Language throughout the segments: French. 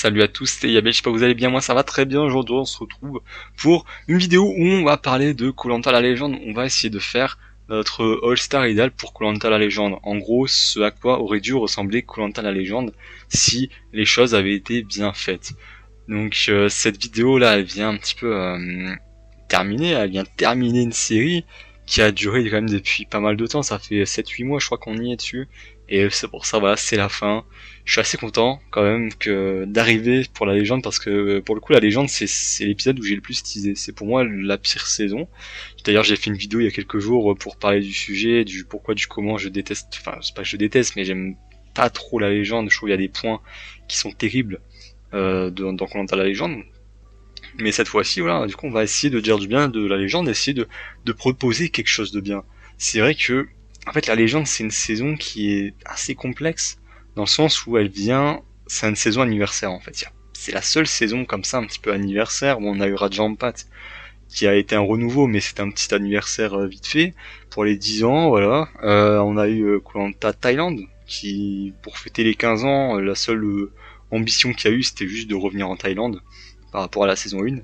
Salut à tous, c'est Yabel, j'espère que vous allez bien, moi ça va très bien. Aujourd'hui on se retrouve pour une vidéo où on va parler de koh la légende. On va essayer de faire notre All-Star idéal pour koh la légende. En gros, ce à quoi aurait dû ressembler koh la légende si les choses avaient été bien faites. Donc cette vidéo là, elle vient un petit peu terminer, elle vient terminer une série qui a duré quand même depuis pas mal de temps, ça fait 7-8 mois je crois qu'on y est dessus, et c'est pour ça, voilà, c'est la fin. Je suis assez content quand même que d'arriver pour la légende, parce que pour le coup la légende c'est l'épisode où j'ai le plus teasé, c'est pour moi la pire saison. D'ailleurs j'ai fait une vidéo il y a quelques jours pour parler du sujet, du pourquoi, du comment je déteste, enfin c'est pas que je déteste, mais j'aime pas trop la légende, je trouve qu'il y a des points qui sont terribles dans koh la légende. Mais cette fois-ci, voilà, du coup, on va essayer de dire du bien de la légende, essayer de proposer quelque chose de bien. C'est vrai que, en fait, la légende, c'est une saison qui est assez complexe, dans le sens où elle vient, c'est une saison anniversaire, en fait. C'est la seule saison comme ça, un petit peu anniversaire, où on a eu Rajampat, qui a été un renouveau, mais c'est un petit anniversaire vite fait, pour les 10 ans, voilà. On a eu koh Lanta Thaïlande, qui, pour fêter les 15 ans, la seule ambition qu'il y a eu, c'était juste de revenir en Thaïlande par rapport à la saison 1.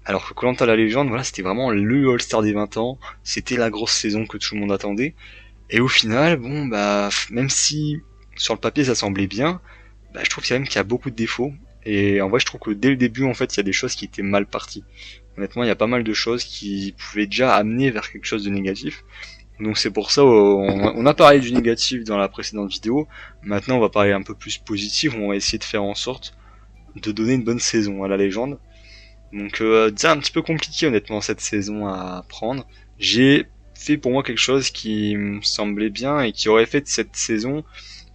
Alors que koh la légende, voilà, c'était vraiment le All-Star des 20 ans, c'était la grosse saison que tout le monde attendait. Et au final, bon, bah, même si sur le papier ça semblait bien, bah, je trouve quand même qu'il y a beaucoup de défauts. Et en vrai, je trouve que dès le début, en fait, il y a des choses qui étaient mal parties. Honnêtement, il y a pas mal de choses qui pouvaient déjà amener vers quelque chose de négatif. Donc c'est pour ça, on a parlé du négatif dans la précédente vidéo. Maintenant, on va parler un peu plus positif. On va essayer de faire en sorte de donner une bonne saison à la légende. Donc c'est un petit peu compliqué honnêtement cette saison à prendre. J'ai fait pour moi quelque chose qui me semblait bien et qui aurait fait de cette saison,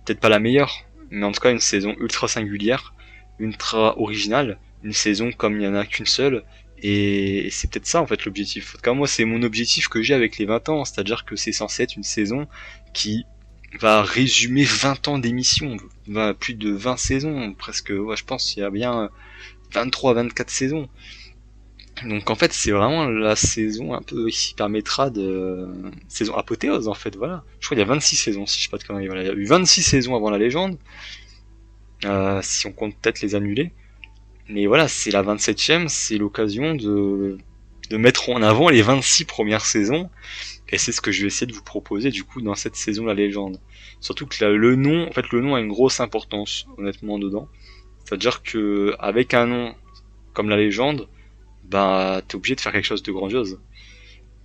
peut-être pas la meilleure, mais en tout cas une saison ultra singulière, ultra originale, une saison comme il y en a qu'une seule. Et c'est peut-être ça en fait l'objectif. En tout cas moi c'est mon objectif que j'ai avec les 20 ans, c'est-à-dire que c'est censé être une saison qui va résumer 20 ans d'émission, plus de 20 saisons, presque, ouais, je pense qu'il y a bien 23-24 saisons. Donc en fait c'est vraiment la saison un peu qui permettra de... saison apothéose en fait, voilà. Je crois qu'il y a 26 saisons si je sais pas de conneries, voilà. Il y a eu 26 saisons avant la légende, si on compte peut-être les annulés. Mais voilà, c'est la 27e, c'est l'occasion de mettre en avant les 26 premières saisons. Et c'est ce que je vais essayer de vous proposer du coup dans cette saison la légende. Surtout que le nom, en fait le nom a une grosse importance honnêtement dedans. C'est-à-dire que avec un nom comme la légende, bah t'es obligé de faire quelque chose de grandiose.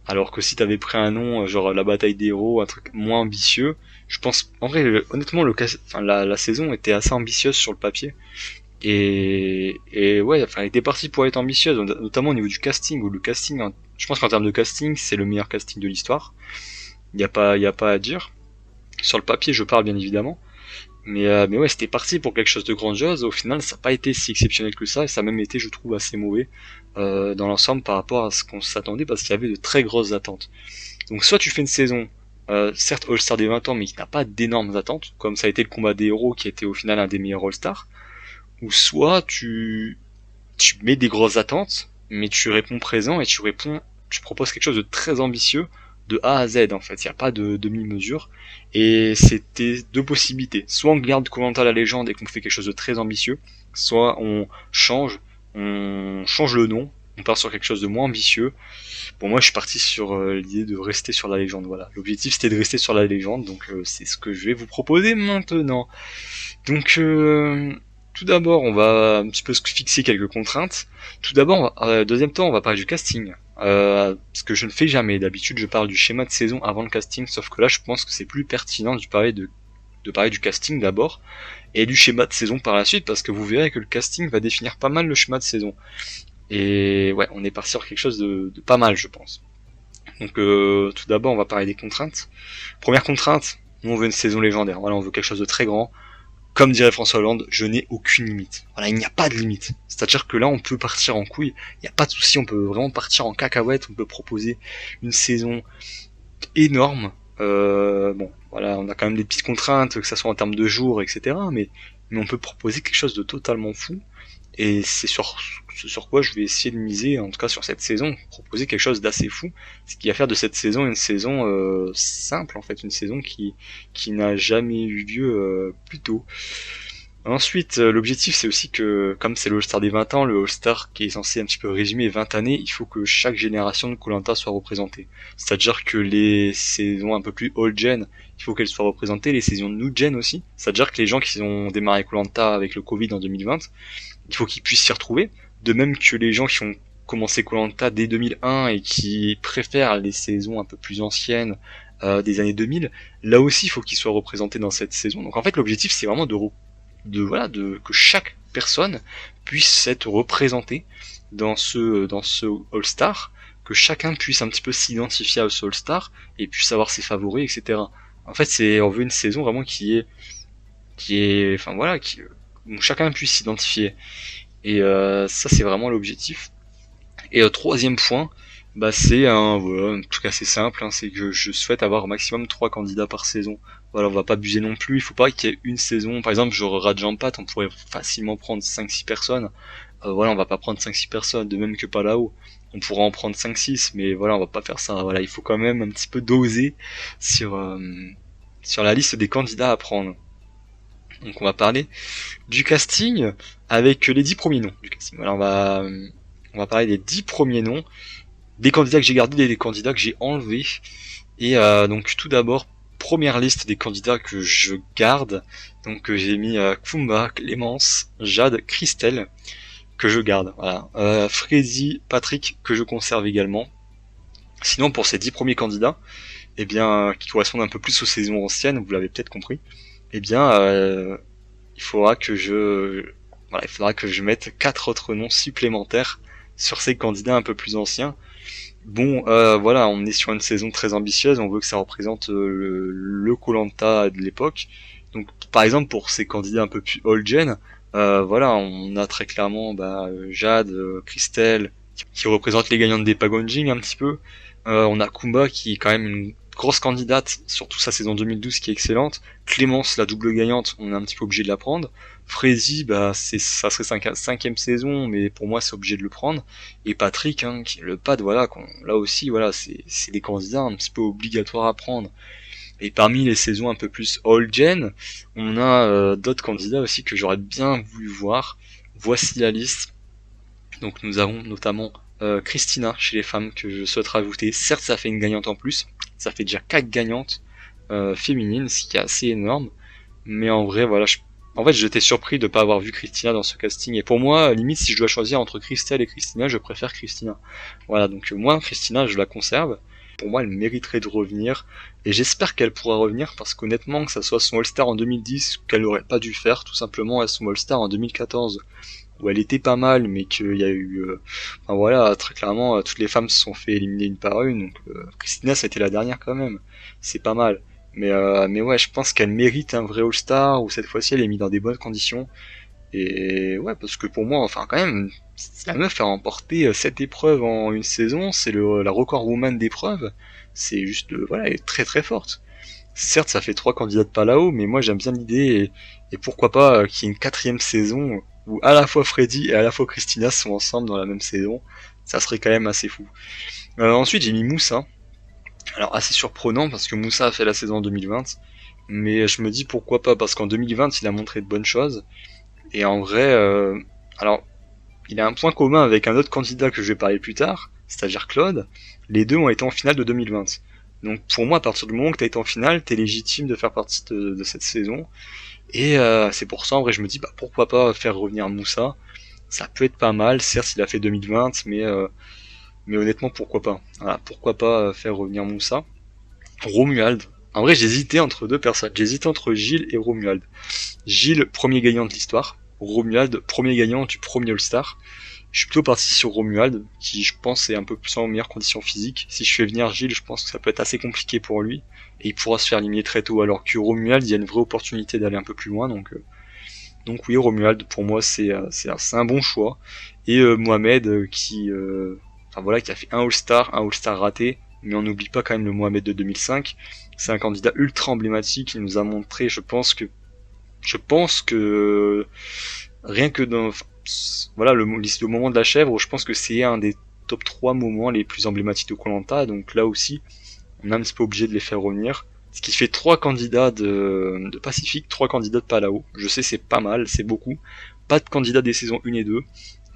Alors que si t'avais pris un nom genre la bataille des héros, un truc moins ambitieux, je pense en vrai honnêtement enfin, la saison était assez ambitieuse sur le papier. Et ouais, enfin elle était partie pour être ambitieuse, notamment au niveau du casting, où le casting, je pense qu'en termes de casting, c'est le meilleur casting de l'histoire. Y a pas à dire. Sur le papier, je parle bien évidemment. Mais ouais, c'était parti pour quelque chose de grandiose. Au final, ça n'a pas été si exceptionnel que ça, et ça a même été, je trouve, assez mauvais dans l'ensemble par rapport à ce qu'on s'attendait, parce qu'il y avait de très grosses attentes. Donc soit tu fais une saison, certes All-Star des 20 ans, mais qui n'a pas d'énormes attentes, comme ça a été le combat des héros, qui était au final un des meilleurs All-Stars, ou soit tu mets des grosses attentes, mais tu réponds présent et tu proposes quelque chose de très ambitieux de A à Z en fait. Il n'y a pas de demi-mesure. Et c'était deux possibilités. Soit on garde koh la légende et qu'on fait quelque chose de très ambitieux, soit on change le nom, on part sur quelque chose de moins ambitieux. Bon, moi je suis parti sur l'idée de rester sur la légende. Voilà, l'objectif c'était de rester sur la légende, donc c'est ce que je vais vous proposer maintenant. Donc tout d'abord, on va un petit peu se fixer quelques contraintes. Tout d'abord, deuxième temps, on va parler du casting. Ce que je ne fais jamais. D'habitude, je parle du schéma de saison avant le casting, sauf que là, je pense que c'est plus pertinent de parler du casting d'abord, et du schéma de saison par la suite, parce que vous verrez que le casting va définir pas mal le schéma de saison. Et ouais, on est parti sur quelque chose de pas mal, je pense. Donc tout d'abord, on va parler des contraintes. Première contrainte, nous on veut une saison légendaire. Voilà, on veut quelque chose de très grand. Comme dirait François Hollande, je n'ai aucune limite. Voilà, il n'y a pas de limite. C'est-à-dire que là, on peut partir en couille, il n'y a pas de souci, on peut vraiment partir en cacahuète, on peut proposer une saison énorme. Bon, voilà, on a quand même des petites contraintes, que ça soit en termes de jours, etc. Mais on peut proposer quelque chose de totalement fou. Et c'est sur quoi je vais essayer de miser, en tout cas sur cette saison, proposer quelque chose d'assez fou, ce qui va faire de cette saison une saison simple en fait, une saison qui n'a jamais eu lieu plus tôt. Ensuite, l'objectif c'est aussi que, comme c'est le All-Star des 20 ans, le All-Star qui est censé un petit peu résumer 20 années, il faut que chaque génération de koh soit représentée. C'est-à-dire que les saisons un peu plus old-gen, il faut qu'elles soient représentées, les saisons new-gen aussi. C'est-à-dire que les gens qui ont démarré koh avec le Covid en 2020, il faut qu'ils puissent s'y retrouver. De même que les gens qui ont commencé koh dès 2001 et qui préfèrent les saisons un peu plus anciennes des années 2000, là aussi il faut qu'ils soient représentés dans cette saison. Donc en fait l'objectif c'est vraiment de que chaque personne puisse être représentée dans ce All-Star, que chacun puisse un petit peu s'identifier à ce All-Star et puisse avoir ses favoris, etc. En fait, on veut une saison vraiment enfin voilà, où chacun puisse s'identifier. Et ça, c'est vraiment l'objectif. Et troisième point, bah c'est un truc assez simple, hein, c'est que je souhaite avoir au maximum 3 candidats par saison. Voilà, on va pas abuser non plus, il faut pas qu'il y ait une saison, par exemple, genre Rajampat, on pourrait facilement prendre 5-6 personnes. Voilà, on va pas prendre 5-6 personnes, de même que pas là-haut. On pourra en prendre 5-6, mais voilà, on va pas faire ça. Voilà, il faut quand même un petit peu doser sur, sur la liste des candidats à prendre. Donc on va parler du casting avec les 10 premiers noms du casting. Voilà, on va parler des 10 premiers noms, des candidats que j'ai gardés et des candidats que j'ai enlevés. Et donc tout d'abord, première liste des candidats que je garde. Donc j'ai mis Kumba, Clémence, Jade, Christelle, que je garde. Voilà. Freddy, Patrick, que je conserve également. Sinon pour ces 10 premiers candidats, eh bien, qui correspondent un peu plus aux saisons anciennes, vous l'avez peut-être compris, eh bien, il faudra que je mette 4 autres noms supplémentaires sur ces candidats un peu plus anciens. Bon, voilà, on est sur une saison très ambitieuse, on veut que ça représente le koh-lanta de l'époque. Donc, par exemple, pour ces candidats un peu plus old-gen, voilà, on a très clairement Jade, Christelle, qui représente les gagnantes des Pagonjing un petit peu. On a Kumba qui est quand même une grosse candidate, surtout sa saison 2012 qui est excellente. Clémence, la double gagnante, on est un petit peu obligé de la prendre. Freddy, ça serait cinquième saison, mais pour moi c'est obligé de le prendre. Et Patrick, hein, qui est le pad, voilà, là aussi, voilà, c'est des candidats un petit peu obligatoires à prendre. Et parmi les saisons un peu plus old-gen, on a d'autres candidats aussi que j'aurais bien voulu voir. Voici la liste. Donc nous avons notamment Christina chez les femmes que je souhaite rajouter. Certes, ça fait une gagnante en plus, ça fait déjà 4 gagnantes féminines, ce qui est assez énorme. Mais en vrai, voilà, en fait, j'étais surpris de pas avoir vu Christina dans ce casting. Et pour moi, limite, si je dois choisir entre Christelle et Christina, je préfère Christina. Voilà, donc moi, Christina, je la conserve. Pour moi, elle mériterait de revenir. Et j'espère qu'elle pourra revenir parce qu'honnêtement, que ça soit son All-Star en 2010, qu'elle aurait pas dû faire, tout simplement, à son All-Star en 2014, où elle était pas mal, mais qu'il y a eu, enfin voilà, très clairement, toutes les femmes se sont fait éliminer une par une, donc Christina, ça a été la dernière quand même, c'est pas mal. Mais ouais, je pense qu'elle mérite un vrai All-Star, où cette fois-ci elle est mise dans des bonnes conditions. Et ouais, parce que pour moi, enfin quand même, la meuf a remporté 7 épreuves en une saison, c'est la record woman d'épreuves, c'est juste, voilà, elle est très très forte. Certes, ça fait 3 candidats de Palao, mais moi j'aime bien l'idée, et pourquoi pas qu'il y ait une 4ème saison où à la fois Freddy et à la fois Christina sont ensemble dans la même saison, ça serait quand même assez fou. Ensuite j'ai mis Moussa, alors assez surprenant parce que Moussa a fait la saison en 2020, mais je me dis pourquoi pas, parce qu'en 2020 il a montré de bonnes choses, et en vrai, alors il a un point commun avec un autre candidat que je vais parler plus tard, c'est-à-dire Claude, les deux ont été en finale de 2020. Donc pour moi, à partir du moment que t'as été en finale, t'es légitime de faire partie de cette saison. Et c'est pour ça, en vrai, je me dis, pourquoi pas faire revenir Moussa. Ça peut être pas mal, certes il a fait 2020, mais honnêtement, pourquoi pas. Voilà, pourquoi pas faire revenir Moussa. Romuald. En vrai, j'hésitais entre deux personnes. J'hésitais entre Gilles et Romuald. Gilles, premier gagnant de l'histoire. Romuald, premier gagnant du premier All-Star. Je suis plutôt parti sur Romuald, qui je pense est un peu plus en meilleure condition physique. Si je fais venir Gilles, je pense que ça peut être assez compliqué pour lui, et il pourra se faire éliminer très tôt, alors que Romuald, il y a une vraie opportunité d'aller un peu plus loin, donc oui, Romuald, pour moi, c'est un bon choix. Et Mohamed, enfin voilà, qui a fait un All-Star raté, mais on n'oublie pas quand même le Mohamed de 2005. C'est un candidat ultra emblématique, il nous a montré, je pense que rien que dans, voilà, le moment de la chèvre, je pense que c'est un des top 3 moments les plus emblématiques de koh, donc là aussi, on est un petit peu obligé de les faire revenir. Ce qui fait 3 candidats de Pacifique, 3 candidats de Palau. Je sais, c'est pas mal, c'est beaucoup. Pas de candidats des saisons 1 et 2.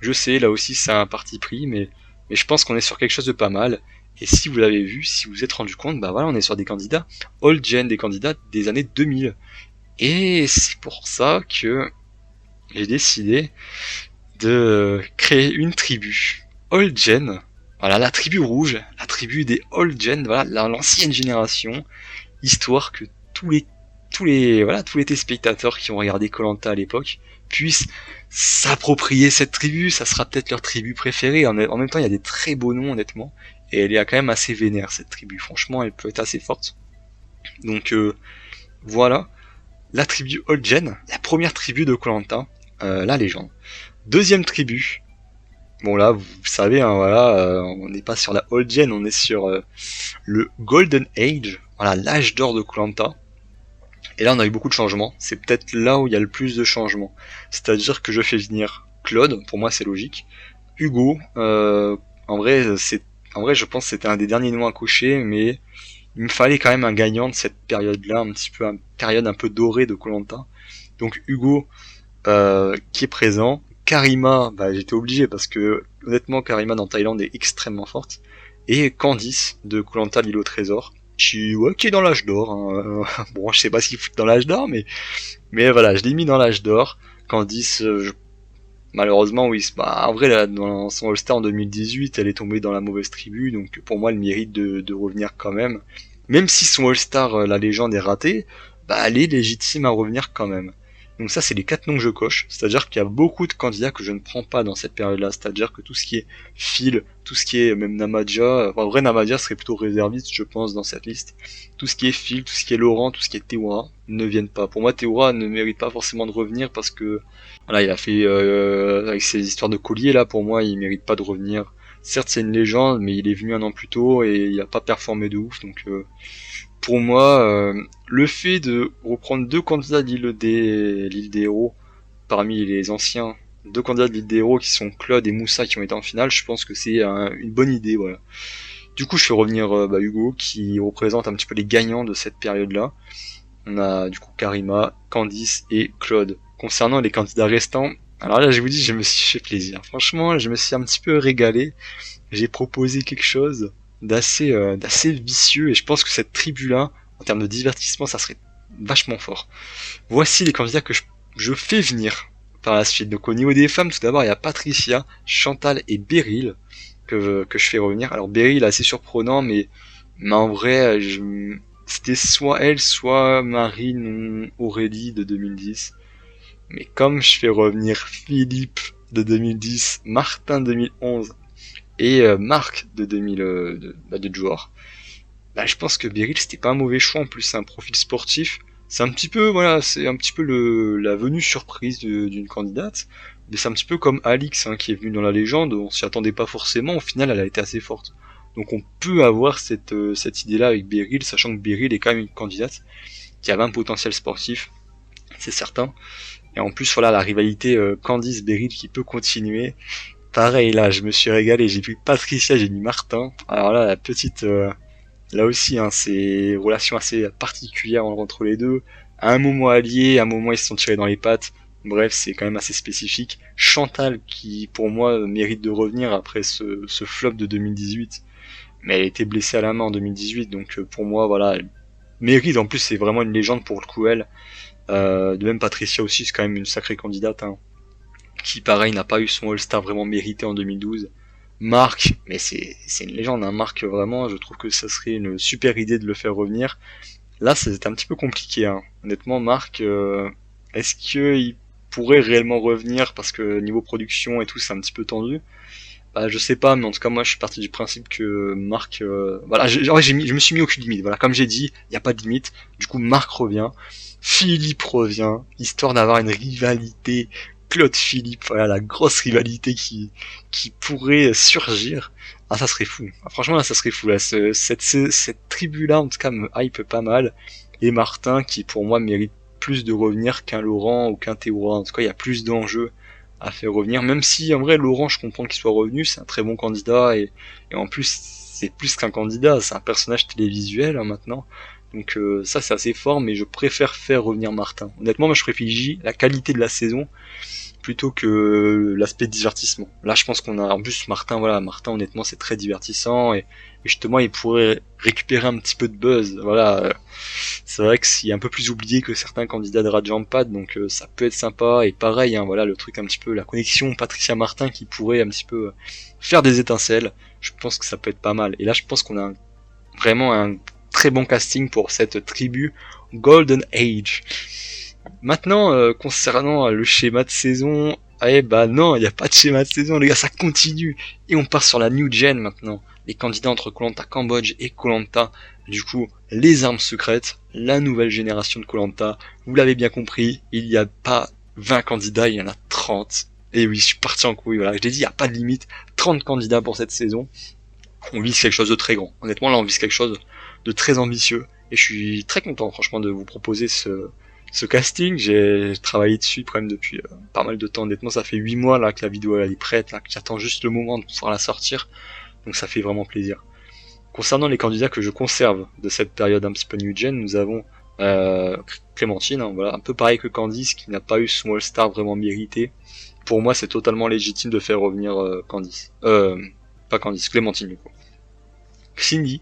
Je sais, là aussi c'est un parti pris, mais je pense qu'on est sur quelque chose de pas mal. Et si vous l'avez vu, si vous vous êtes rendu compte, bah voilà, on est sur des candidats old gen, des candidats des années 2000. Et c'est pour ça que j'ai décidé de créer une tribu old gen. Voilà, la tribu rouge, la tribu des old gen, voilà, l'ancienne génération, histoire que tous les téléspectateurs qui ont regardé Koh-Lanta à l'époque puissent s'approprier cette tribu. Ça sera peut-être leur tribu préférée. En même temps, il y a des très beaux noms, honnêtement, et elle est quand même assez vénère, cette tribu. Franchement, elle peut être assez forte. Donc voilà, la tribu Old Gen, la première tribu de Koh-Lanta, la légende. Deuxième tribu. Bon là, vous savez, hein, voilà, on n'est pas sur la Old Gen, on est sur le Golden Age, voilà, l'âge d'or de Koh-Lanta. Et là, on a eu beaucoup de changements. C'est peut-être là où il y a le plus de changements. C'est-à-dire que je fais venir Claude, pour moi c'est logique. Hugo, en vrai, je pense que c'était un des derniers noms à cocher, mais il me fallait quand même un gagnant de cette période-là, un petit peu une période un peu dorée de Koh-Lanta. Donc Hugo, qui est présent. Karima, bah, j'étais obligé parce que honnêtement Karima dans Thaïlande est extrêmement forte. Et Candice de Koh-Lanta l'île au trésor, qui est dans l'âge d'or. Hein. Bon, je sais pas ce qu'il fout dans l'âge d'or, mais voilà, je l'ai mis dans l'âge d'or. Candice, malheureusement, oui, bah, en vrai, là, dans son All-Star en 2018, elle est tombée dans la mauvaise tribu, donc pour moi, elle mérite de revenir quand même. Même si son All-Star, la légende est ratée, bah, elle est légitime à revenir quand même. Donc ça, c'est les 4 noms que je coche. C'est-à-dire qu'il y a beaucoup de candidats que je ne prends pas dans cette période-là. C'est-à-dire que tout ce qui est Phil, tout ce qui est même Namadja, enfin, en vrai, Namadja serait plutôt réserviste, je pense, dans cette liste. Tout ce qui est Phil, tout ce qui est Laurent, tout ce qui est Teoura, ne viennent pas. Pour moi, Teoura ne mérite pas forcément de revenir parce que, voilà, il a fait, avec ses histoires de collier, là, pour moi, il mérite pas de revenir. Certes, c'est une légende, mais il est venu un an plus tôt et il a pas performé de ouf, donc, pour moi, le fait de reprendre 2 candidats de l'île des héros parmi les anciens, 2 candidats de l'île des héros qui sont Claude et Moussa qui ont été en finale, je pense que c'est une bonne idée, voilà. Du coup, je fais revenir Hugo qui représente un petit peu les gagnants de cette période-là. On a du coup Karima, Candice et Claude. Concernant les candidats restants, alors là, je vous dis, je me suis fait plaisir. Franchement, je me suis un petit peu régalé. J'ai proposé quelque chose d'assez vicieux et je pense que cette tribu-là, en termes de divertissement, ça serait vachement fort. Voici les candidats que je fais venir par la suite. Donc au niveau des femmes, tout d'abord, il y a Patricia, Chantal et Beryl que je fais revenir. Alors Beryl, assez surprenant, mais en vrai, c'était soit elle, soit Marine ou Aurélie de 2010. Mais comme je fais revenir Philippe de 2010, Martin de 2011 et Marc de 2000 de joueur, bah, je pense que Beryl c'était pas un mauvais choix. En plus c'est un profil sportif, c'est un petit peu voilà, c'est un petit peu la venue surprise d'une candidate, mais c'est un petit peu comme Alix hein, qui est venue dans la légende, on s'y attendait pas forcément, au final elle a été assez forte. Donc on peut avoir cette idée là avec Beryl, sachant que Beryl est quand même une candidate qui avait un potentiel sportif, c'est certain. Et en plus voilà la rivalité Candice Beryl qui peut continuer. Pareil là, je me suis régalé, j'ai pris Patricia, j'ai mis Martin. Alors là la petite là aussi, hein, c'est une relation assez particulière entre les deux. À un moment alliés, à un moment ils se sont tirés dans les pattes. Bref, c'est quand même assez spécifique. Chantal, qui pour moi mérite de revenir après ce flop de 2018, mais elle a été blessée à la main en 2018, donc pour moi, voilà, elle mérite. En plus, c'est vraiment une légende pour le coup, elle. De même Patricia aussi, c'est quand même une sacrée candidate, hein, qui pareil n'a pas eu son All-Star vraiment mérité en 2012. Marc, mais c'est une légende, hein. Marc vraiment, je trouve que ça serait une super idée de le faire revenir. Là, c'était un petit peu compliqué, hein. Honnêtement, Marc, est-ce qu'il pourrait réellement revenir parce que niveau production et tout, c'est un petit peu tendu. Bah, je sais pas, mais en tout cas, moi, je suis parti du principe que Marc, voilà, je me suis mis aucune limite. Voilà, comme j'ai dit, il n'y a pas de limite. Du coup, Marc revient, Philippe revient, histoire d'avoir une rivalité Claude Philippe, voilà la grosse rivalité qui pourrait surgir. Ah ça serait fou. Ah, franchement là ça serait fou là. Cette tribu là en tout cas me hype pas mal. Et Martin qui pour moi mérite plus de revenir qu'un Laurent ou qu'un Théoura. En tout cas il y a plus d'enjeux à faire revenir. Même si en vrai Laurent je comprends qu'il soit revenu, c'est un très bon candidat et en plus c'est plus qu'un candidat, c'est un personnage télévisuel hein, maintenant. Donc ça c'est assez fort, mais je préfère faire revenir Martin. Honnêtement, moi je privilégie la qualité de la saison plutôt que l'aspect divertissement. Là, je pense qu'on a en plus Martin. Voilà, Martin, honnêtement, c'est très divertissant et justement, il pourrait récupérer un petit peu de buzz. Voilà, c'est vrai que c'est un peu plus oublié que certains candidats de Rajampad, donc ça peut être sympa. Et pareil, hein, voilà, le truc un petit peu, la connexion Patricia Martin qui pourrait un petit peu faire des étincelles. Je pense que ça peut être pas mal. Et là, je pense qu'on a vraiment un très bon casting pour cette tribu Golden Age. Maintenant, concernant le schéma de saison, eh bah non, il n'y a pas de schéma de saison, les gars, ça continue. Et on part sur la new gen maintenant. Les candidats entre Koh-Lanta Cambodge et Koh-Lanta, du coup, les armes secrètes, la nouvelle génération de Koh-Lanta. Vous l'avez bien compris, il n'y a pas 20 candidats, il y en a 30. Et oui, je suis parti en couille, voilà, je l'ai dit, il n'y a pas de limite. 30 candidats pour cette saison. On vise quelque chose de très grand. Honnêtement, là, on vise quelque chose de très ambitieux. Et je suis très content, franchement, de vous proposer ce casting. J'ai travaillé dessus quand même depuis pas mal de temps. Honnêtement, ça fait 8 mois là que la vidéo elle est prête, là, que j'attends juste le moment de pouvoir la sortir. Donc ça fait vraiment plaisir. Concernant les candidats que je conserve de cette période un petit peu new gen, nous avons Clémentine, hein, voilà, un peu pareil que Candice, qui n'a pas eu son All-Star vraiment mérité. Pour moi, c'est totalement légitime de faire revenir Candice. Pas Candice, Clémentine du coup. Cindy,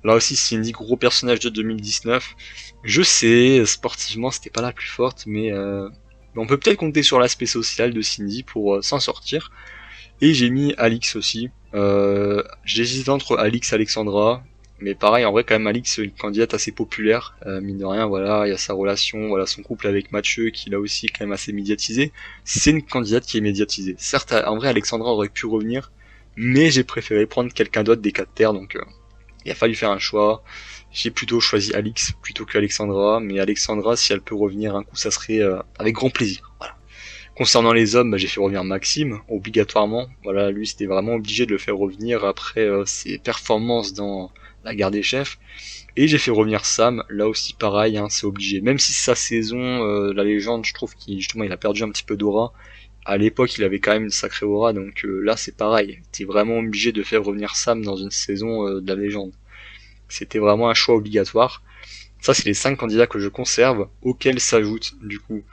là aussi Cindy, gros personnage de 2019. Je sais, sportivement c'était pas la plus forte, mais on peut peut-être compter sur l'aspect social de Cindy pour s'en sortir. Et j'ai mis Alix aussi. J'hésite entre Alix et Alexandra. Mais pareil, en vrai, quand même, Alix, c'est une candidate assez populaire. Mine de rien, voilà, il y a sa relation, voilà, son couple avec Mathieu, qui là aussi, quand même assez médiatisé. C'est une candidate qui est médiatisée. Certes, en vrai, Alexandra aurait pu revenir, mais j'ai préféré prendre quelqu'un d'autre des 4 terres, donc il a fallu faire un choix. J'ai plutôt choisi Alix plutôt que Alexandra, mais Alexandra, si elle peut revenir un coup, ça serait avec grand plaisir. Voilà. Concernant les hommes, j'ai fait revenir Maxime, obligatoirement. Voilà, lui c'était vraiment obligé de le faire revenir après ses performances dans la guerre des chefs. Et j'ai fait revenir Sam, là aussi pareil, hein, c'est obligé. Même si sa saison, la légende, je trouve qu'il justement il a perdu un petit peu d'aura. À l'époque, il avait quand même une sacrée aura, donc là c'est pareil. T'es vraiment obligé de faire revenir Sam dans une saison de la légende. C'était vraiment un choix obligatoire. Ça, c'est les 5 candidats que je conserve, auxquels s'ajoutent du coup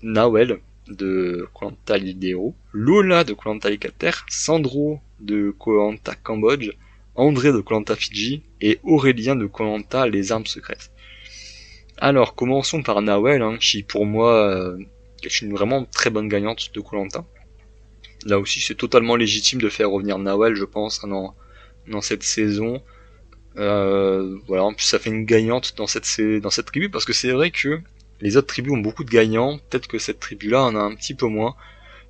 Nawel de Koh-Lanta Lidéo, Lola de Koh-Lanta Likater, Sandro de Koh-Lanta Cambodge, André de Koh-Lanta Fidji et Aurélien de Koh-Lanta Les Armes Secrètes. Alors, commençons par Nawel, hein, qui pour moi est une vraiment très bonne gagnante de Koh-Lanta. Là aussi, c'est totalement légitime de faire revenir Nawel, je pense, hein, dans cette saison. Voilà, en plus ça fait une gagnante dans cette tribu, parce que c'est vrai que les autres tribus ont beaucoup de gagnants, peut-être que cette tribu-là en a un petit peu moins.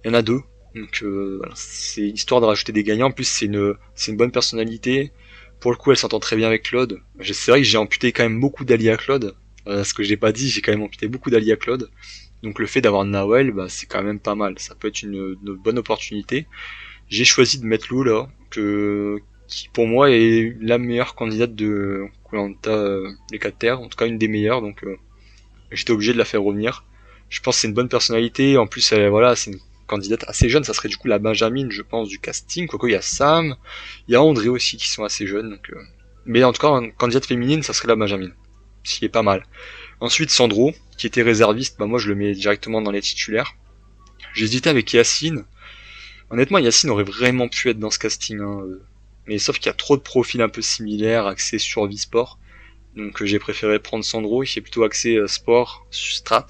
Il y en a 2, donc voilà, c'est histoire de rajouter des gagnants. En plus c'est une bonne personnalité. Pour le coup, elle s'entend très bien avec Claude. C'est vrai que j'ai amputé quand même beaucoup d'alliés à Claude. Ce que j'ai pas dit, j'ai quand même amputé beaucoup d'alliés à Claude. Donc le fait d'avoir Nawel, bah, c'est quand même pas mal. Ça peut être une bonne opportunité. J'ai choisi de mettre Lola, qui pour moi est la meilleure candidate de Koh-Lanta les 4 terres, en tout cas une des meilleures, donc j'étais obligé de la faire revenir. Je pense que c'est une bonne personnalité, en plus voilà, c'est une candidate assez jeune, ça serait du coup la Benjamin, je pense, du casting, quoique il y a Sam, il y a André aussi qui sont assez jeunes, donc mais en tout cas une candidate féminine, ça serait la Benjamin, ce qui est pas mal. Ensuite Sandro, qui était réserviste, bah moi je le mets directement dans les titulaires. J'hésitais avec Yacine. Honnêtement, Yacine aurait vraiment pu être dans ce casting, hein, mais sauf qu'il y a trop de profils un peu similaires, axés sur sport. Donc j'ai préféré prendre Sandro, il est plutôt axé sport, strat.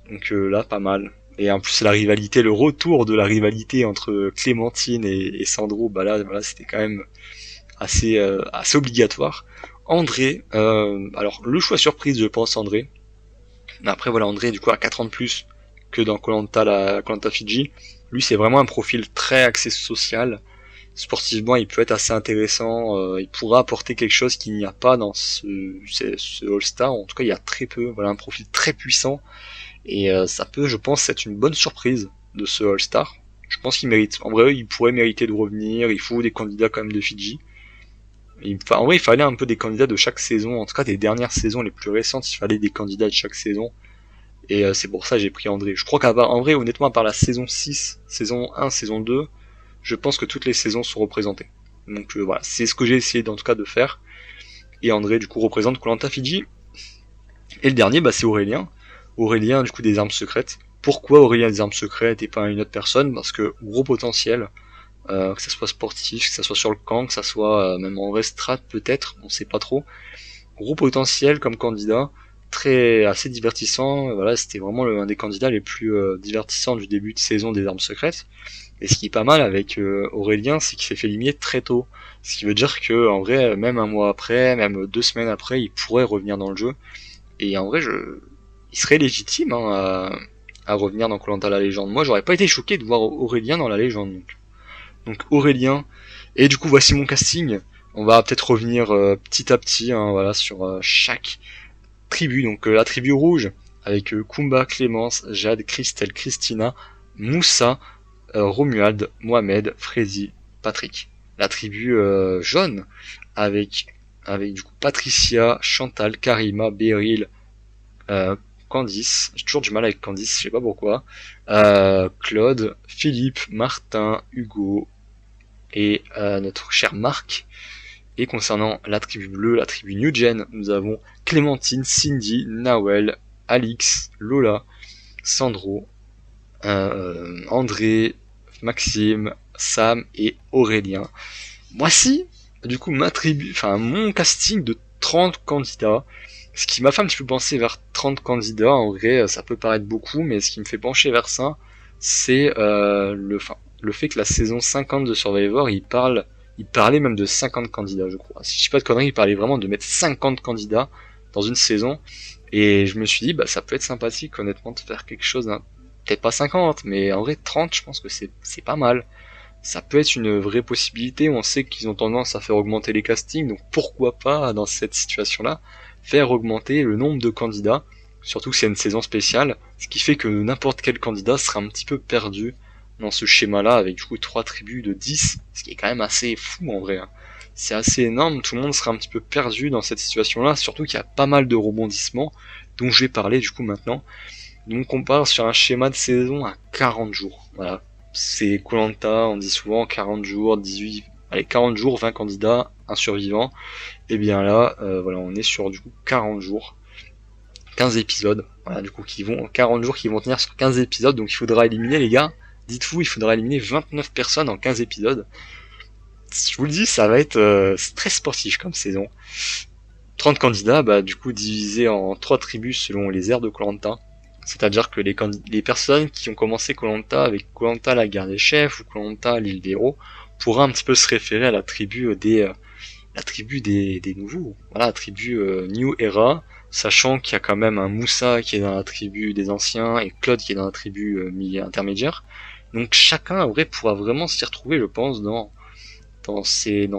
Donc là, pas mal. Et en plus, la rivalité, le retour de la rivalité entre Clémentine et Sandro, bah là, voilà, c'était quand même assez obligatoire. André, alors le choix surprise, je pense, André. Mais après, voilà, André, du coup, a 4 ans de plus que dans Koh-Lanta Fidji. Lui, c'est vraiment un profil très axé social. Sportivement, il peut être assez intéressant. Il pourra apporter quelque chose qu'il n'y a pas dans ce All-Star. En tout cas, il y a très peu. Voilà, un profil très puissant. Et ça peut, je pense, être une bonne surprise de ce All-Star. Je pense qu'il mérite. En vrai, il pourrait mériter de revenir. Il faut des candidats quand même de Fidji. En vrai, il fallait un peu des candidats de chaque saison. En tout cas, des dernières saisons les plus récentes, il fallait des candidats de chaque saison. Et c'est pour ça que j'ai pris André. Je crois en vrai, honnêtement, à part la saison 6, saison 1, saison 2, je pense que toutes les saisons sont représentées. Donc voilà, c'est ce que j'ai essayé en tout cas de faire. et André du coup représente Koh-Lanta Fidji. Et le dernier, c'est Aurélien. Aurélien du coup des armes secrètes. Pourquoi Aurélien des armes secrètes et pas une autre personne? Parce que gros potentiel, que ça soit sportif, que ça soit sur le camp, que ça soit même en restrat peut-être, on sait pas trop. Gros potentiel comme candidat, assez divertissant. Voilà, c'était vraiment un des candidats les plus divertissants du début de saison des armes secrètes. Et ce qui est pas mal avec Aurélien, c'est qu'il s'est fait éliminer très tôt. Ce qui veut dire que en vrai, même un mois après, même 2 semaines après, il pourrait revenir dans le jeu. Et en vrai, il serait légitime à revenir dans Koh-Lanta la légende. Moi, j'aurais pas été choqué de voir Aurélien dans la légende. Donc Aurélien. Et du coup, voici mon casting. On va peut-être revenir petit à petit, voilà, sur chaque tribu. Donc la tribu rouge avec Kumba, Clémence, Jade, Christelle, Christina, Moussa, Romuald, Mohamed, Frézy, Patrick. La tribu jaune avec du coup Patricia, Chantal, Karima, Beryl, Candice. J'ai toujours du mal avec Candice, je sais pas pourquoi. Claude, Philippe, Martin, Hugo et notre cher Marc. Et concernant la tribu bleue, la tribu New Gen, nous avons Clémentine, Cindy, Nawel, Alix, Lola, Sandro, André, Maxime, Sam et Aurélien. Voici, du coup, mon casting de 30 candidats. Ce qui m'a fait un petit peu penser vers 30 candidats, en vrai, ça peut paraître beaucoup, mais ce qui me fait pencher vers ça, c'est le fait que la saison 50 de Survivor, il parlait même de 50 candidats, je crois. Si je dis pas de conneries, il parlait vraiment de mettre 50 candidats dans une saison. Et je me suis dit, ça peut être sympathique, honnêtement, de faire quelque chose, peut-être pas 50, mais en vrai 30, je pense que c'est pas mal. Ça peut être une vraie possibilité. On sait qu'ils ont tendance à faire augmenter les castings, donc pourquoi pas, dans cette situation-là, faire augmenter le nombre de candidats, surtout que c'est une saison spéciale, ce qui fait que n'importe quel candidat sera un petit peu perdu dans ce schéma-là, avec du coup 3 tribus de 10, ce qui est quand même assez fou en vrai. C'est assez énorme, tout le monde sera un petit peu perdu dans cette situation-là, surtout qu'il y a pas mal de rebondissements, dont je vais parler du coup maintenant. Donc on part sur un schéma de saison à 40 jours, voilà. C'est Koh-Lanta, on dit souvent 40 jours, 18, allez 40 jours, 20 candidats, un survivant. Et bien là, voilà, on est sur du coup 40 jours, 15 épisodes, voilà, du coup 40 jours qui vont tenir sur 15 épisodes, donc il faudra éliminer les gars, dites-vous, il faudra éliminer 29 personnes en 15 épisodes. Je vous le dis, ça va être très sportif comme saison. 30 candidats, du coup divisés en 3 tribus selon les aires de Koh-Lanta. C'est-à-dire que les personnes qui ont commencé Koh-Lanta avec Koh-Lanta la guerre des chefs ou Koh-Lanta l'île des héros pourra un petit peu se référer à la tribu des nouveaux, voilà, la tribu New Era, sachant qu'il y a quand même un Moussa qui est dans la tribu des anciens et Claude qui est dans la tribu intermédiaire. Donc chacun en vrai pourra vraiment s'y retrouver, je pense, dans ces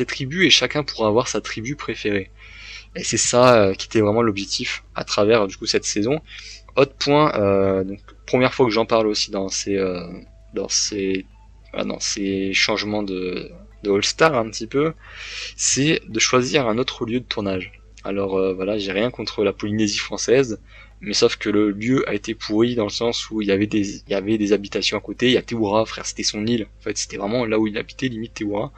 tribus, et chacun pourra avoir sa tribu préférée. Et c'est ça qui était vraiment l'objectif à travers du coup cette saison. Autre point, donc première fois que j'en parle aussi dans ces changements de All-Star un petit peu, c'est de choisir un autre lieu de tournage. Alors voilà, j'ai rien contre la Polynésie française, mais sauf que le lieu a été pourri dans le sens où il y avait des habitations à côté. Il y a Théoura, frère, c'était son île. En fait, c'était vraiment là où il habitait, limite Théoura.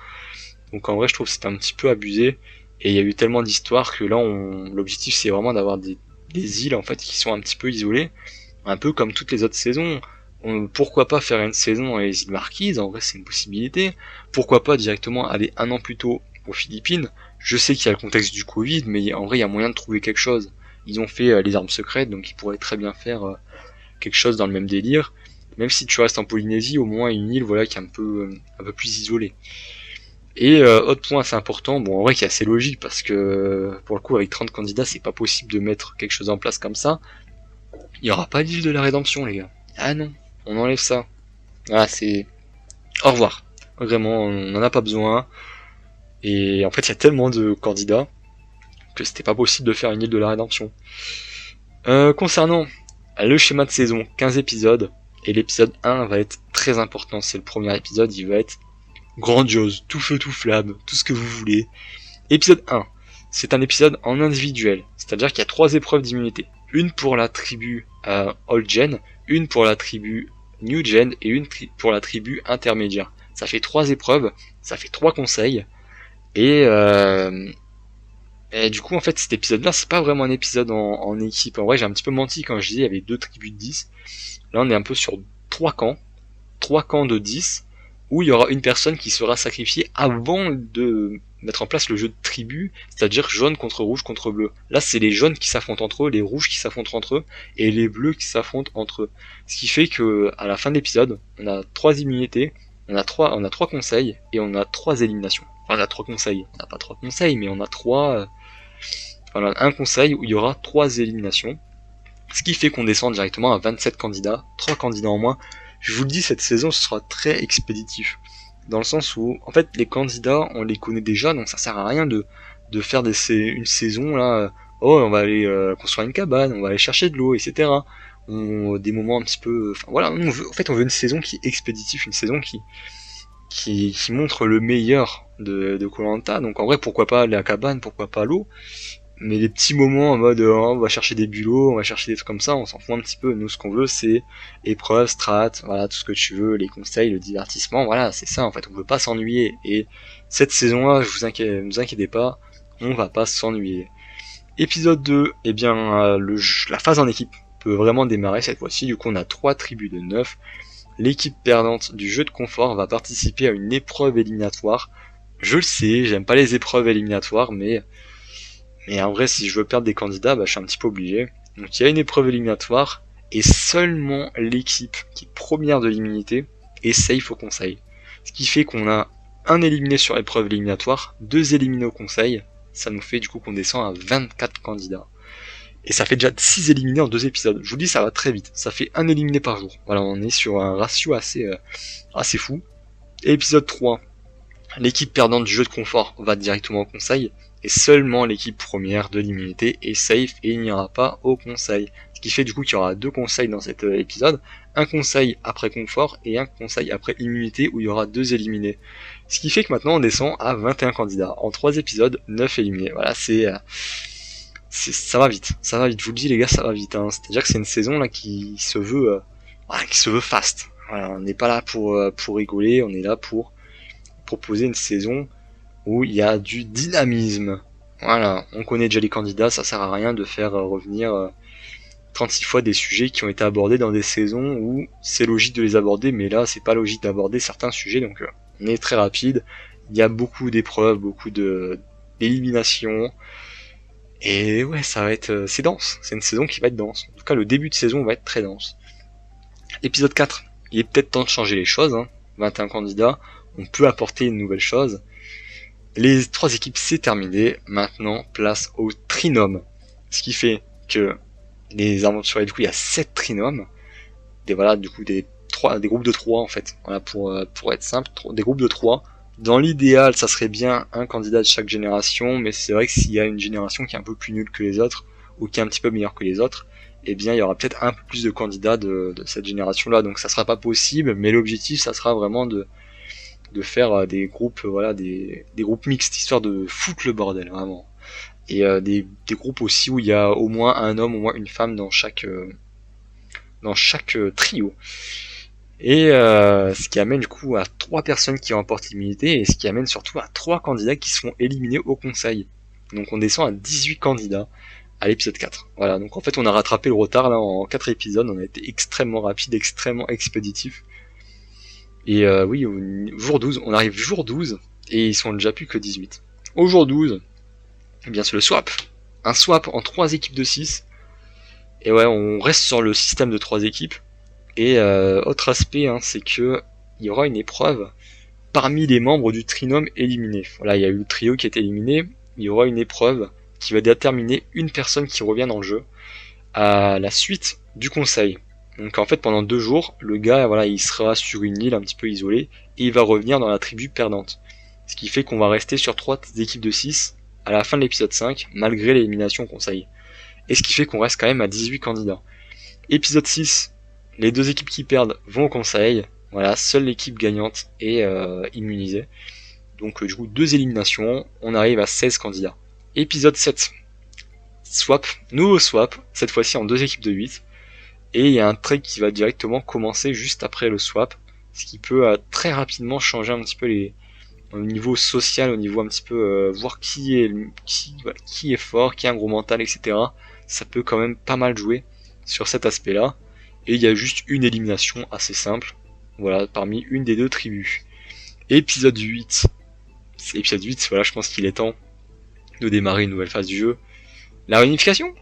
Donc en vrai, je trouve que c'était un petit peu abusé. Et il y a eu tellement d'histoires que là, l'objectif c'est vraiment d'avoir des îles en fait qui sont un petit peu isolées, un peu comme toutes les autres saisons. Pourquoi pas faire une saison dans les îles Marquises? En vrai, c'est une possibilité. Pourquoi pas directement aller un an plus tôt aux Philippines? Je sais qu'il y a le contexte du Covid, mais en vrai, il y a moyen de trouver quelque chose. Ils ont fait les armes secrètes, donc ils pourraient très bien faire quelque chose dans le même délire. Même si tu restes en Polynésie, au moins une île, voilà, qui est un peu plus isolée. Et autre point assez important, bon en vrai qui est assez logique parce que pour le coup avec 30 candidats c'est pas possible de mettre quelque chose en place comme ça. Il y aura pas d'île de la rédemption les gars. Ah non, on enlève ça. Ah c'est au revoir. Vraiment, on en a pas besoin. Et en fait il y a tellement de candidats que c'était pas possible de faire une île de la rédemption. Concernant le schéma de saison, 15 épisodes, et l'épisode 1 va être très important, c'est le premier épisode, il va être grandiose, tout feu tout flamme, tout ce que vous voulez. Épisode 1, c'est un épisode en individuel, c'est-à-dire qu'il y a 3 épreuves d'immunité. Une pour la tribu Old Gen, une pour la tribu New Gen et une pour la tribu intermédiaire. Ça fait 3 épreuves, ça fait 3 conseils, et Et du coup, en fait, cet épisode-là, c'est pas vraiment un épisode en équipe. En vrai, j'ai un petit peu menti quand je disais il y avait deux tribus de 10. Là, on est un peu sur trois camps. Trois camps de 10, où il y aura une personne qui sera sacrifiée avant de mettre en place le jeu de tribu, c'est-à-dire jaune contre rouge contre bleu. Là, c'est les jaunes qui s'affrontent entre eux, les rouges qui s'affrontent entre eux, et les bleus qui s'affrontent entre eux. Ce qui fait que, à la fin de l'épisode, on a trois immunités, on a trois conseils, et on a trois éliminations. Enfin, on a trois conseils. On n'a pas trois conseils, mais on a enfin, on a un conseil où il y aura trois éliminations. Ce qui fait qu'on descend directement à 27 candidats, 3 candidats en moins. Je vous le dis, cette saison, ce sera très expéditif. Dans le sens où, en fait, les candidats, on les connaît déjà, donc ça sert à rien de faire une saison, là, oh, on va aller construire une cabane, on va aller chercher de l'eau, etc. Des moments un petit peu... Enfin, voilà, en fait, on veut une saison qui est expéditive, une saison qui montre le meilleur de Koh-Lanta. Donc en vrai, pourquoi pas la cabane, pourquoi pas l'eau, mais les petits moments en mode on va chercher des bulots, on va chercher des trucs comme ça, on s'en fout un petit peu. Nous, ce qu'on veut, c'est épreuve, strat, voilà, tout ce que tu veux, les conseils, le divertissement, voilà, c'est ça en fait. On veut pas s'ennuyer. Et cette saison-là, vous inquiétez pas, on va pas s'ennuyer. Épisode 2, eh bien, la phase en équipe peut vraiment démarrer cette fois-ci. Du coup, on a 3 tribus de 9. L'équipe perdante du jeu de confort va participer à une épreuve éliminatoire. Je le sais, j'aime pas les épreuves éliminatoires, mais en vrai, si je veux perdre des candidats, bah, je suis un petit peu obligé. Donc il y a une épreuve éliminatoire, et seulement l'équipe qui est première de l'immunité est safe au conseil. Ce qui fait qu'on a un éliminé sur l'épreuve éliminatoire, 2 éliminés au conseil, ça nous fait du coup qu'on descend à 24 candidats. Et ça fait déjà 6 éliminés en 2 épisodes. Je vous dis, ça va très vite. Ça fait un éliminé par jour. Voilà, on est sur un ratio assez fou. Et épisode 3, l'équipe perdante du jeu de confort va directement au conseil, et seulement l'équipe première de l'immunité est safe et il n'ira pas au conseil. Ce qui fait du coup qu'il y aura 2 conseils dans cet épisode, un conseil après confort et un conseil après immunité où il y aura 2 éliminés. Ce qui fait que maintenant on descend à 21 candidats. En 3 épisodes, 9 éliminés. Voilà, ça va vite, je vous le dis les gars, ça va vite. Hein. C'est-à-dire que c'est une saison là qui se veut fast. Voilà, on n'est pas là pour rigoler, on est là pour proposer une saison où il y a du dynamisme. Voilà, on connaît déjà les candidats, ça sert à rien de faire revenir 36 fois des sujets qui ont été abordés dans des saisons où c'est logique de les aborder, mais là c'est pas logique d'aborder certains sujets, donc on est très rapide. Il y a beaucoup d'épreuves, beaucoup d'éliminations, et ouais, ça va être, c'est dense, c'est une saison qui va être dense. En tout cas, le début de saison va être très dense. Épisode 4, il est peut-être temps de changer les choses, hein. 21 candidats, on peut apporter une nouvelle chose. Les 3 équipes, c'est terminé. Maintenant, place au trinôme. Ce qui fait que les aventuriers, du coup, il y a 7 trinômes. Des groupes de 3 en fait. Voilà, pour être simple, des groupes de 3. Dans l'idéal, ça serait bien un candidat de chaque génération, mais c'est vrai que s'il y a une génération qui est un peu plus nulle que les autres, ou qui est un petit peu meilleure que les autres, eh bien, il y aura peut-être un peu plus de candidats de cette génération-là. Donc ça sera pas possible, mais l'objectif, ça sera vraiment de faire des groupes, voilà, des groupes mixtes, histoire de foutre le bordel, vraiment. Et des groupes aussi où il y a au moins un homme, au moins une femme dans chaque trio. Et ce qui amène du coup à 3 personnes qui remportent l'immunité, et ce qui amène surtout à 3 candidats qui seront éliminés au conseil. Donc on descend à 18 candidats à l'épisode 4. Voilà, donc en fait on a rattrapé le retard là en 4 épisodes, on a été extrêmement rapide, extrêmement expéditif. Et oui, au jour 12, on arrive jour 12, et ils sont déjà plus que 18. Au jour 12, eh bien c'est le swap. Un swap en 3 équipes de 6. Et ouais, on reste sur le système de 3 équipes. Et autre aspect, hein, c'est que il y aura une épreuve parmi les membres du trinôme éliminés. Voilà, il y a eu le trio qui est éliminé, il y aura une épreuve qui va déterminer une personne qui revient dans le jeu à la suite du conseil. Donc en fait pendant 2 jours, le gars voilà, il sera sur une île un petit peu isolée et il va revenir dans la tribu perdante. Ce qui fait qu'on va rester sur 3 équipes de 6 à la fin de l'épisode 5, malgré l'élimination au conseil. Et ce qui fait qu'on reste quand même à 18 candidats. Épisode 6, les 2 équipes qui perdent vont au conseil. Voilà, seule l'équipe gagnante est immunisée. Donc du coup 2 éliminations, on arrive à 16 candidats. Épisode 7, swap, nouveau swap, cette fois-ci en 2 équipes de 8. Et il y a un trade qui va directement commencer juste après le swap, ce qui peut très rapidement changer un petit peu au niveau social, au niveau un petit peu voir qui est fort, qui a un gros mental, etc. Ça peut quand même pas mal jouer sur cet aspect-là. Et il y a juste une élimination assez simple, voilà, parmi une des deux tribus. Épisode 8. Épisode 8, voilà, je pense qu'il est temps de démarrer une nouvelle phase du jeu. La réunification.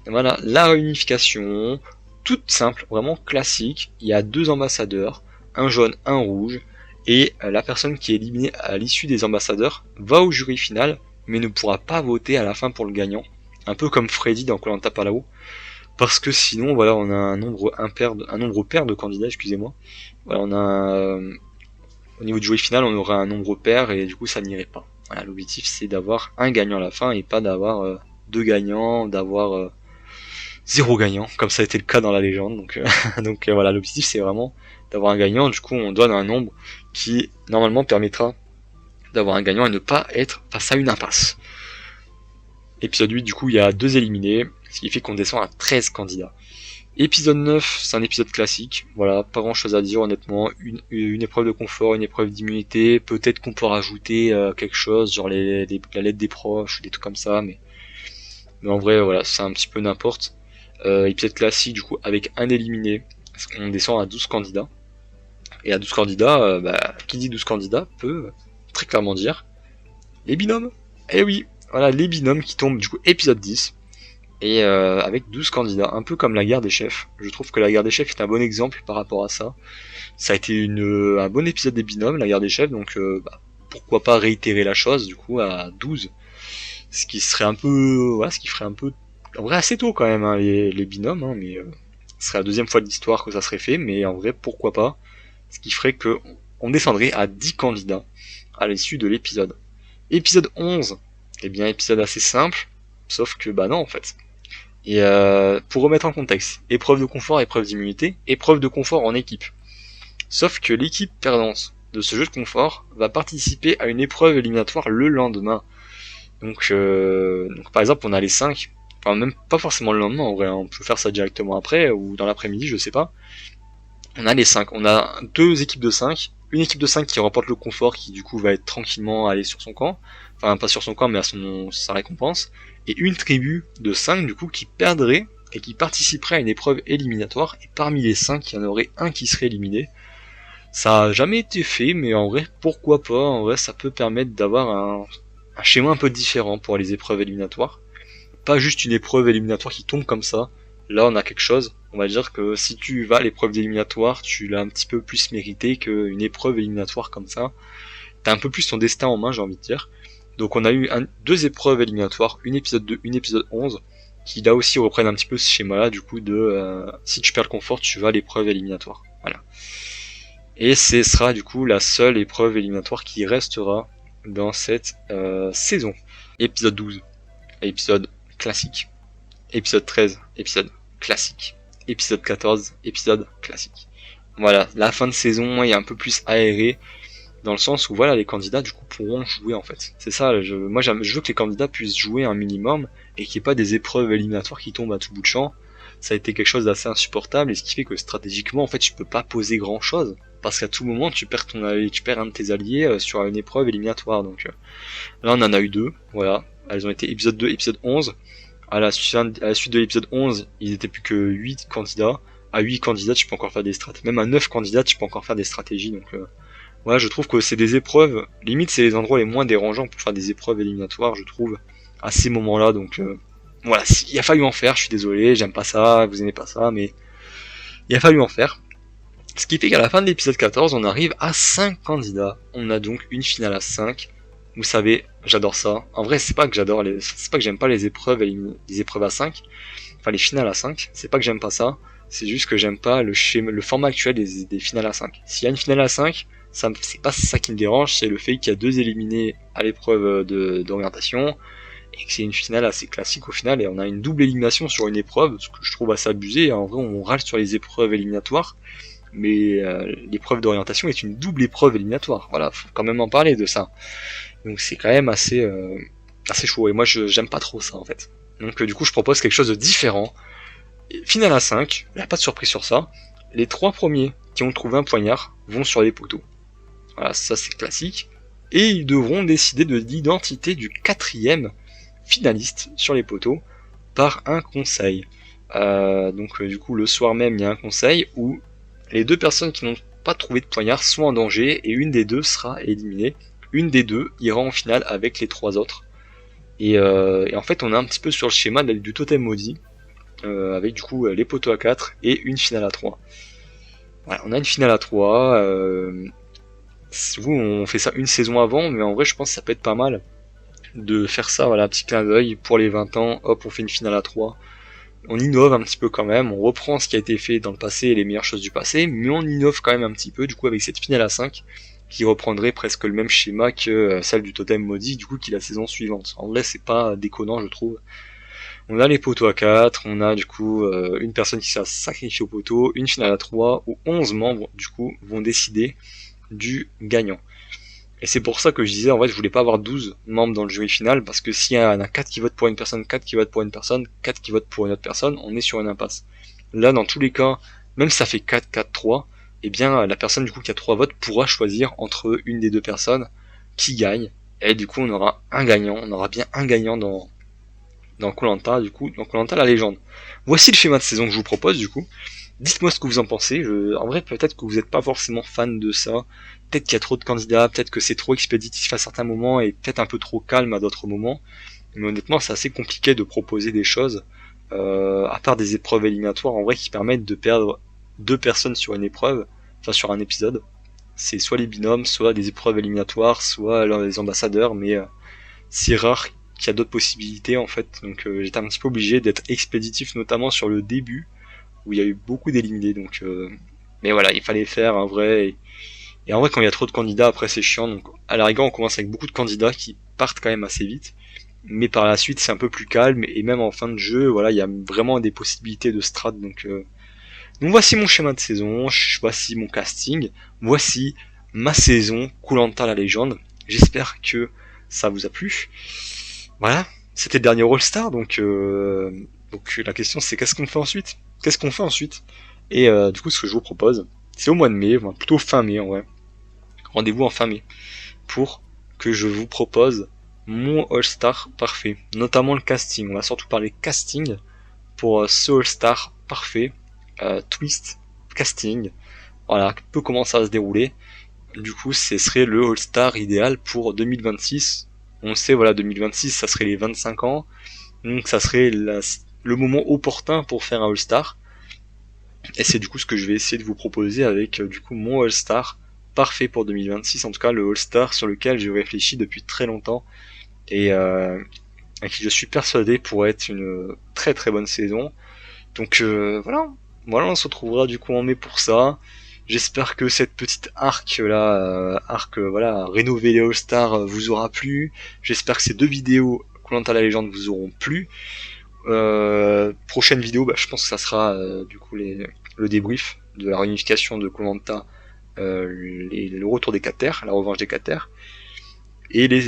Voilà, la réunification, toute simple, vraiment classique. Il y a 2 ambassadeurs, un jaune, un rouge, et la personne qui est éliminée à l'issue des ambassadeurs va au jury final, mais ne pourra pas voter à la fin pour le gagnant. Un peu comme Freddy dans Koh-Lanta Palau, parce que sinon, voilà, on a un nombre pair de candidats, excusez-moi. Voilà, on a au niveau du jury final, on aurait un nombre pair et du coup, ça n'irait pas. Voilà, l'objectif c'est d'avoir un gagnant à la fin et pas d'avoir 2 gagnants, d'avoir 0 gagnant, comme ça a été le cas dans la légende. Donc voilà, l'objectif c'est vraiment d'avoir un gagnant. Du coup, on donne un nombre qui normalement permettra d'avoir un gagnant et ne pas être face à une impasse. Épisode 8, du coup, il y a 2 éliminés, ce qui fait qu'on descend à 13 candidats. Épisode 9, c'est un épisode classique, voilà, pas grand chose à dire honnêtement, une épreuve de confort, une épreuve d'immunité, peut-être qu'on peut rajouter quelque chose, genre la lettre des proches, des trucs comme ça, mais en vrai, voilà, c'est un petit peu n'importe. Épisode classique, du coup, avec un éliminé, on descend à 12 candidats. Et à 12 candidats, qui dit 12 candidats peut très clairement dire les binômes. Eh oui, voilà, les binômes qui tombent, du coup, épisode 10. Et avec 12 candidats, un peu comme la guerre des chefs. Je trouve que la guerre des chefs est un bon exemple par rapport à ça. Ça a été un bon épisode des binômes, la guerre des chefs, donc pourquoi pas réitérer la chose, du coup, à 12. Ce qui serait un peu, voilà, ce qui ferait un peu, en vrai assez tôt quand même, hein, les binômes, hein, mais ce serait la 2e fois de l'histoire que ça serait fait, mais en vrai pourquoi pas, ce qui ferait que on descendrait à 10 candidats à l'issue de l'épisode. Épisode 11, eh bien épisode assez simple, sauf que non en fait. Et pour remettre en contexte, épreuve de confort, épreuve d'immunité, épreuve de confort en équipe. Sauf que l'équipe perdante de ce jeu de confort va participer à une épreuve éliminatoire le lendemain. Donc par exemple on a les 5, enfin même pas forcément le lendemain en vrai, on peut faire ça directement après ou dans l'après-midi, je sais pas. On a les 5, on a 2 équipes de 5, une équipe de 5 qui remporte le confort qui du coup va être tranquillement aller sur son camp, enfin pas sur son camp mais à sa récompense, et une tribu de 5 du coup qui perdrait et qui participerait à une épreuve éliminatoire, et parmi les 5 il y en aurait un qui serait éliminé. Ça a jamais été fait, mais en vrai pourquoi pas, en vrai ça peut permettre d'avoir un schéma un peu différent pour les épreuves éliminatoires. Pas juste une épreuve éliminatoire qui tombe comme ça. Là, on a quelque chose. On va dire que si tu vas à l'épreuve éliminatoire, tu l'as un petit peu plus mérité qu'une épreuve éliminatoire comme ça. T'as un peu plus ton destin en main, j'ai envie de dire. Donc on a eu 2 épreuves éliminatoires, une épisode 2, une épisode 11, qui là aussi reprennent un petit peu ce schéma-là, du coup, de si tu perds le confort, tu vas à l'épreuve éliminatoire. Voilà. Et ce sera du coup la seule épreuve éliminatoire qui restera dans cette saison. Épisode 12, épisode classique. Épisode 13, épisode classique. Épisode 14, épisode classique. Voilà, la fin de saison est un peu plus aérée, dans le sens où voilà, les candidats du coup pourront jouer en fait. C'est ça, je veux que les candidats puissent jouer un minimum, et qu'il n'y ait pas des épreuves éliminatoires qui tombent à tout bout de champ. Ça a été quelque chose d'assez insupportable, et ce qui fait que stratégiquement en fait tu peux pas poser grand chose, parce qu'à tout moment tu perds un de tes alliés sur une épreuve éliminatoire. Donc là on en a eu 2, voilà, elles ont été épisode 2, épisode 11. À la suite de l'épisode 11, ils étaient plus que 8 candidats. À 8 candidats, tu peux encore faire des stratégies. Même à 9 candidats, tu peux encore faire des stratégies. Donc voilà, je trouve que c'est des épreuves, limite c'est les endroits les moins dérangeants pour faire des épreuves éliminatoires, je trouve, à ces moments-là. Donc voilà, il a fallu en faire, je suis désolé, j'aime pas ça, vous aimez pas ça, mais il a fallu en faire. Ce qui fait qu'à la fin de l'épisode 14, on arrive à 5 candidats. On a donc une finale à 5. Vous savez, j'adore ça. En vrai, c'est pas que j'aime pas les épreuves à 5. Enfin, les finales à 5. C'est pas que j'aime pas ça. C'est juste que j'aime pas le format actuel des finales à 5. S'il y a une finale à 5, c'est pas ça qui me dérange, c'est le fait qu'il y a 2 éliminés à l'épreuve d'orientation, et que c'est une finale assez classique au final, et on a une double élimination sur une épreuve, ce que je trouve assez abusé. En vrai, on râle sur les épreuves éliminatoires, mais l'épreuve d'orientation est une double épreuve éliminatoire. Voilà, faut quand même en parler de ça. Donc c'est quand même assez chaud, et moi j'aime pas trop ça en fait. Donc du coup je propose quelque chose de différent. Finale à 5, il n'y a pas de surprise sur ça. Les 3 premiers qui ont trouvé un poignard vont sur les poteaux. Voilà, ça c'est classique. et ils devront décider de l'identité du 4e finaliste sur les poteaux par un conseil. Donc du coup le soir même il y a un conseil où les 2 personnes qui n'ont pas trouvé de poignard sont en danger et une des 2 sera éliminée. Une des 2 ira en finale avec les 3 autres. Et en fait on est un petit peu sur le schéma du totem maudit, avec du coup les poteaux à 4 et une finale à 3. Voilà, on a une finale à 3. Vous on fait ça une saison avant, mais en vrai je pense que ça peut être pas mal de faire ça, voilà, un petit clin d'œil pour les 20 ans, hop on fait une finale à 3. On innove un petit peu quand même, on reprend ce qui a été fait dans le passé et les meilleures choses du passé, mais on innove quand même un petit peu, du coup avec cette finale à 5, qui reprendrait presque le même schéma que celle du totem maudit, du coup qui est la saison suivante. En vrai c'est pas déconnant je trouve. On a les poteaux à 4, on a du coup une personne qui sera sacrifiée au poteau, une finale à 3, où 11 membres du coup vont décider du gagnant. Et c'est pour ça que je disais, en fait, je voulais pas avoir 12 membres dans le jury final, parce que s'il y en a 4 qui votent pour une personne, 4 qui votent pour une personne, 4 qui votent pour une autre personne, on est sur une impasse. Là, dans tous les cas, même si ça fait 4, 4, 3, eh bien, la personne, du coup, qui a 3 votes pourra choisir entre une des 2 personnes qui gagne. Et du coup, on aura un gagnant, on aura bien un gagnant dans Koh-Lanta, du coup, dans Koh-Lanta la légende. Voici le schéma de saison que je vous propose, du coup. Dites-moi ce que vous en pensez. En vrai, peut-être que vous n'êtes pas forcément fan de ça. Peut-être qu'il y a trop de candidats, peut-être que c'est trop expéditif à certains moments et peut-être un peu trop calme à d'autres moments. Mais honnêtement, c'est assez compliqué de proposer des choses, à part des épreuves éliminatoires, en vrai, qui permettent de perdre 2 personnes sur une épreuve, enfin sur un épisode. C'est soit les binômes, soit des épreuves éliminatoires, soit les ambassadeurs, mais c'est rare qu'il y a d'autres possibilités en fait. Donc j'étais un petit peu obligé d'être expéditif, notamment sur le début, où il y a eu beaucoup d'éliminés. Donc, mais voilà, il fallait faire un vrai. Et en vrai, quand il y a trop de candidats, après c'est chiant. Donc, à la rigueur, on commence avec beaucoup de candidats qui partent quand même assez vite. Mais par la suite, c'est un peu plus calme. Et même en fin de jeu, voilà, il y a vraiment des possibilités de strat. Donc voici mon schéma de saison. Voici mon casting. Voici ma saison Koh-Lanta la légende. J'espère que ça vous a plu. Voilà, c'était le dernier All-Star. Donc la question c'est qu'est-ce qu'on fait ensuite? Qu'est-ce qu'on fait ensuite? Et du coup, ce que je vous propose, c'est au mois de mai, enfin, plutôt fin mai en vrai. Rendez-vous en fin mai pour que je vous propose mon All-Star parfait, notamment le casting. On va surtout parler casting pour ce All-Star parfait, twist casting. Voilà, un peu comment ça va se dérouler. Du coup, ce serait le All-Star idéal pour 2026. On sait, voilà, 2026, ça serait les 25 ans. Donc ça serait le moment opportun pour faire un All-Star. Et c'est du coup ce que je vais essayer de vous proposer avec du coup mon All-Star parfait pour 2026, en tout cas le All-Star sur lequel j'ai réfléchi depuis très longtemps et à qui je suis persuadé pourrait être une très très bonne saison. Donc voilà, on se retrouvera du coup en mai pour ça. J'espère que cette petite arc là, voilà, rénover les All-Stars vous aura plu. J'espère que ces 2 vidéos Koh-Lanta la légende vous auront plu. Prochaine vidéo, je pense que ça sera du coup le débrief de la réunification de Koh-Lanta, le retour des 4 terres, la revanche des 4 terres. Et les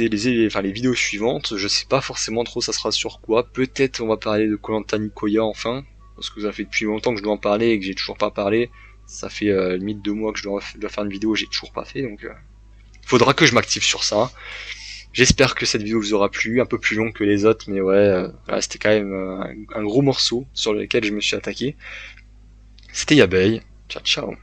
vidéos suivantes, je sais pas forcément trop ça sera sur quoi. Peut-être on va parler de Koh-Lanta Nicoya enfin, parce que ça fait depuis longtemps que je dois en parler et que j'ai toujours pas parlé. Ça fait limite 2 mois que je dois faire une vidéo, j'ai toujours pas fait, donc faudra que je m'active sur ça. J'espère que cette vidéo vous aura plu, un peu plus long que les autres, mais ouais, voilà, c'était quand même un gros morceau sur lequel je me suis attaqué. C'était Yabeille, ciao ciao.